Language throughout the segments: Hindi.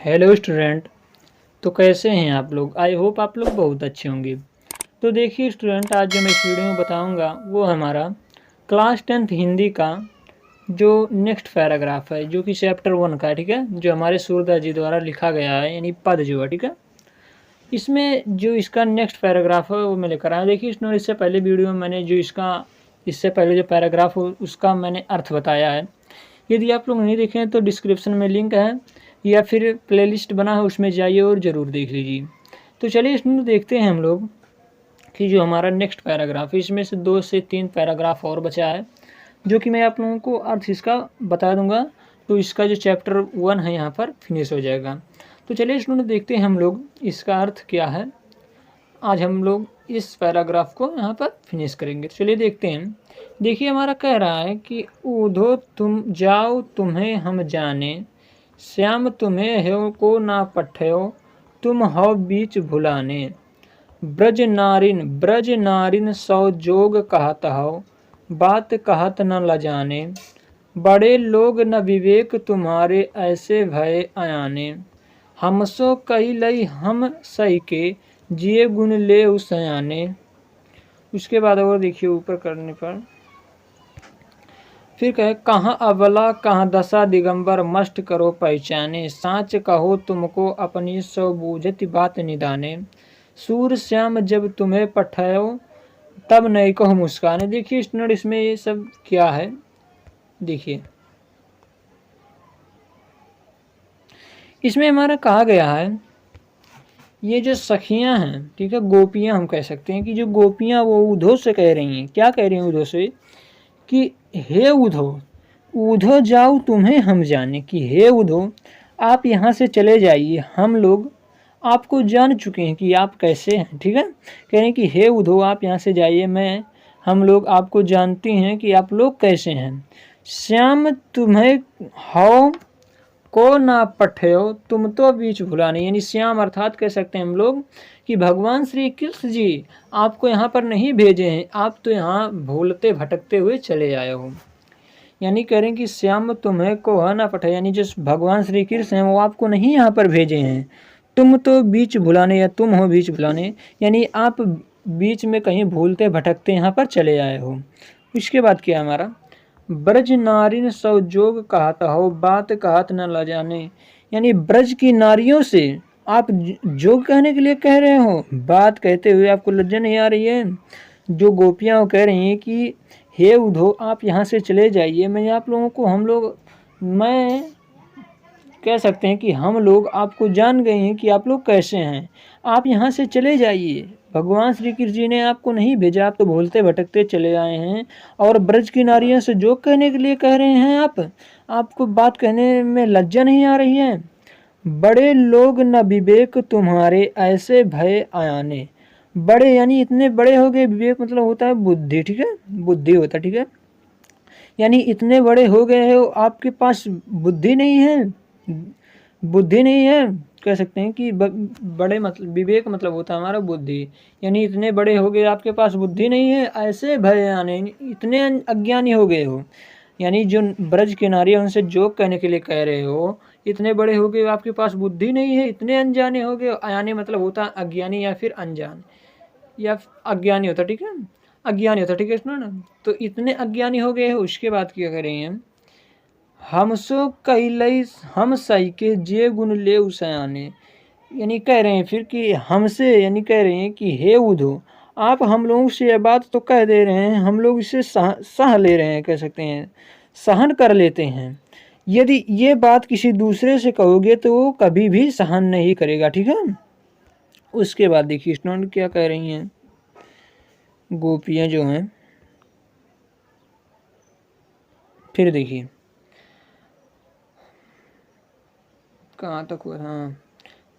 Hello student. तो कैसे हैं आप लोग? आई होप आप लोग बहुत अच्छे होंगे। तो देखिए स्टूडेंट, आज जो मैं इस वीडियो में बताऊंगा वो हमारा क्लास 10th हिंदी का जो नेक्स्ट पैराग्राफ है, जो कि चैप्टर 1 का है। ठीक है, जो हमारे सूरदास जी द्वारा लिखा गया है, यानी पद जो है। ठीक है, इसमें जो इसका नेक्स्ट पैराग्राफ है वो मैं लेकर आया। देखिए स्टूडेंट, इससे पहले वीडियो में मैंने जो इससे पहले जो पैराग्राफ हो उसका मैंने अर्थ बताया है। यदि आप लोग नहीं देखें तो डिस्क्रिप्शन में लिंक है या फिर प्लेलिस्ट बना है, उसमें जाइए और ज़रूर देख लीजिए। तो चलिए इसमें देखते हैं हम लोग कि जो हमारा नेक्स्ट पैराग्राफ है, इसमें से 2 से 3 पैराग्राफ और बचा है, जो कि मैं आप लोगों को अर्थ इसका बता दूंगा। तो इसका जो चैप्टर 1 है यहाँ पर फिनिश हो जाएगा। तो चलिए इसमें देखते हैं हम लोग इसका अर्थ क्या है। आज हम लोग इस पैराग्राफ को यहाँ पर फिनिश करेंगे। तो चलिए देखते हैं। देखिए हमारा कह रहा है कि ऊधो तुम जाओ तुम्हें हम जाने, श्याम तुम्हें हो को ना पठयो, तुम हो बीच भुलाने। ब्रज नारिन सौ जोग कहत हो, बात कहत न लजाने। बड़े लोग न विवेक तुम्हारे, ऐसे भय अयाने। हमसो कही लई हम सही के, जिए गुण ले सयाने। उसके बाद और देखिए ऊपर करने पर फिर कहे, कहाँ अबला कहाँ दशा दिगंबर, मस्ट करो पहचाने। सांच कहो तुमको अपनी सौ बूझती बात निदाने। सूर श्याम जब तुम्हें पठायो, तब नहीं कहो मुस्काने। देखिए स्टूडेंट, इसमें ये सब क्या है देखिए। इसमें हमारा कहा गया है, ये जो सखियां हैं, ठीक है, गोपियां हम कह सकते हैं कि जो गोपियां वो उधो से कह रही हैं। क्या कह रही हैं उधो से? कि हे उधो, उधो जाओ तुम्हें हम जाने। कि हे उधो, आप यहाँ से चले जाइए, हम लोग आपको जान चुके हैं कि आप कैसे हैं। ठीक है, कह रहे हैं कि हे उधो आप यहाँ से जाइए, हम लोग आपको जानते हैं कि आप लोग कैसे हैं। श्याम तुम्हें हो को ना पठयो, तुम तो बीच भुलाने। यानी श्याम अर्थात कह सकते हैं हम लोग कि भगवान श्री कृष्ण जी आपको यहाँ पर नहीं भेजे हैं, आप तो यहाँ भूलते भटकते हुए चले आए हो। यानी कह रहे हैं कि श्याम तुम्हें को है ना पठे, यानी जो भगवान श्री कृष्ण हैं वो आपको नहीं यहाँ पर भेजे हैं, तुम तो बीच भुलाने, या तुम हो बीच भुलाने, यानी आप बीच में कहीं भूलते भटकते यहाँ पर चले आए हो। इसके बाद क्या हमारा, ब्रज नारिन सौ जोग कहता हो, बात कहत न लजाने। यानी ब्रज की नारियों से आप जोग कहने के लिए कह रहे हो, बात कहते हुए आपको लज्जा नहीं आ रही है। जो गोपियाँ कह रही हैं कि हे उधो आप यहाँ से चले जाइए, मैं कह सकते हैं कि हम लोग आपको जान गए हैं कि आप लोग कैसे हैं, आप यहाँ से चले जाइए। भगवान श्री कृष्ण जी ने आपको नहीं भेजा, आप तो भूलते भटकते चले आए हैं। और ब्रज की नारियों से जोग कहने के लिए कह रहे हैं आपको बात कहने में लज्जा नहीं आ रही है। बड़े लोग न विवेक तुम्हारे, ऐसे भय आयाने। बड़े यानी इतने बड़े हो गए, विवेक मतलब होता है बुद्धि। ठीक है, बुद्धि होता है। ठीक है, यानी इतने बड़े हो गए हो, आपके पास बुद्धि नहीं है। बुद्धि नहीं है, कह सकते हैं कि बड़े मतलब विवेक मतलब होता है हमारा बुद्धि। यानी इतने बड़े हो गए, आपके पास बुद्धि नहीं है, ऐसे भय आने, इतने अज्ञानी हो गए हो। यानी जो ब्रज के नारी उनसे जोक कहने के लिए कह रहे हो, इतने बड़े हो गए, आपके पास बुद्धि नहीं है, इतने अनजाने हो गए। आयाने मतलब होता है अज्ञानी या फिर अनजान, या अज्ञानी होता। ठीक है, अज्ञानी होता। ठीक है, सुनो ना। तो इतने अज्ञानी हो गए हो। उसके बाद क्या करेंगे हम, हमसो कहलई हम सही के, जे गुण ले सयाने। यानी कह रहे हैं फिर कि हमसे, यानी कह रहे हैं कि हे उधो आप हम लोगों से यह बात तो कह दे रहे हैं, हम लोग इसे सह ले रहे हैं, कह सकते हैं सहन कर लेते हैं। यदि ये बात किसी दूसरे से कहोगे तो वो कभी भी सहन नहीं करेगा। ठीक है, उसके बाद देखिए स्टूडेंट क्या कह रही हैं गोपियाँ जो हैं। फिर देखिए कहाँ तक हुआ। हाँ,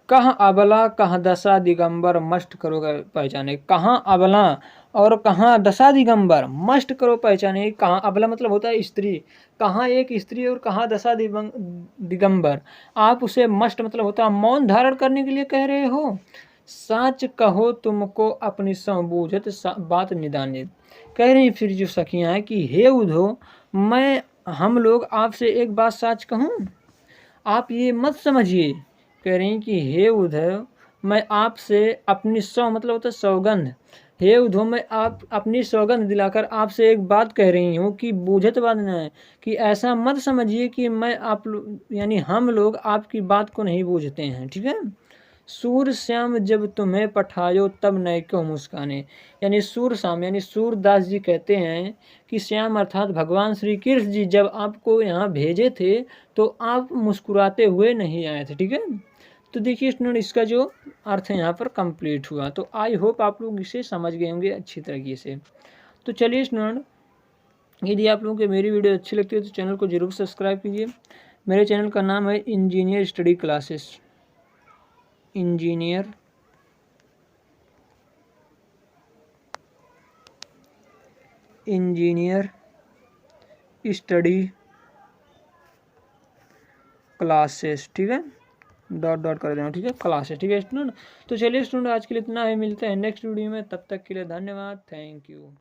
कहाँ अबला कहाँ दशा दिगंबर, मस्ट करो पहचाने। कहाँ अबला और कहाँ दशा दिगंबर, मस्ट करो पहचाने। कहाँ अबला मतलब होता है स्त्री, कहाँ एक स्त्री और कहाँ दशा दिगंबर, आप उसे मस्ट मतलब होता है मौन धारण करने के लिए कह रहे हो। साच कहो तुमको अपनी समबूझत बात निदाने। कह रही फिर जो सखियाँ हैं कि हे उधो, हम लोग आपसे एक बात सच कहूँ, आप ये मत समझिए कह रही कि हे उद्धव, मैं आपसे अपनी मतलब होता है सौगंध, हे उद्धव मैं आप अपनी सौगंध दिलाकर आपसे एक बात कह रही हूँ कि बूझत बात न है, कि ऐसा मत समझिए कि मैं आप यानी हम लोग आपकी बात को नहीं बूझते हैं, ठीक है। सूर श्याम जब तुम्हें पठायो तब नए क्यों मुस्काने, यानी सूर श्याम यानी सूरदास जी कहते हैं कि श्याम अर्थात भगवान श्री कृष्ण जी जब आपको यहाँ भेजे थे तो आप मुस्कुराते हुए नहीं आए थे, ठीक है। तो देखिए स्टूडेंट, इसका जो अर्थ है यहाँ पर कंप्लीट हुआ। तो आई होप आप लोग इसे समझ गए होंगे अच्छी तरीके से। तो चलिए स्टूडेंट, यदि आप लोगों को मेरी वीडियो अच्छी लगती है तो चैनल को जरूर सब्सक्राइब कीजिए। मेरे चैनल का नाम है engineer study classes, engineer study classes, ठीक है, डॉट कर देना, ठीक है, क्लासेस, ठीक है स्टूडेंट। तो चलिए स्टूडेंट, आज के लिए इतना ही, मिलते हैं नेक्स्ट वीडियो में, तब तक के लिए धन्यवाद, थैंक यू।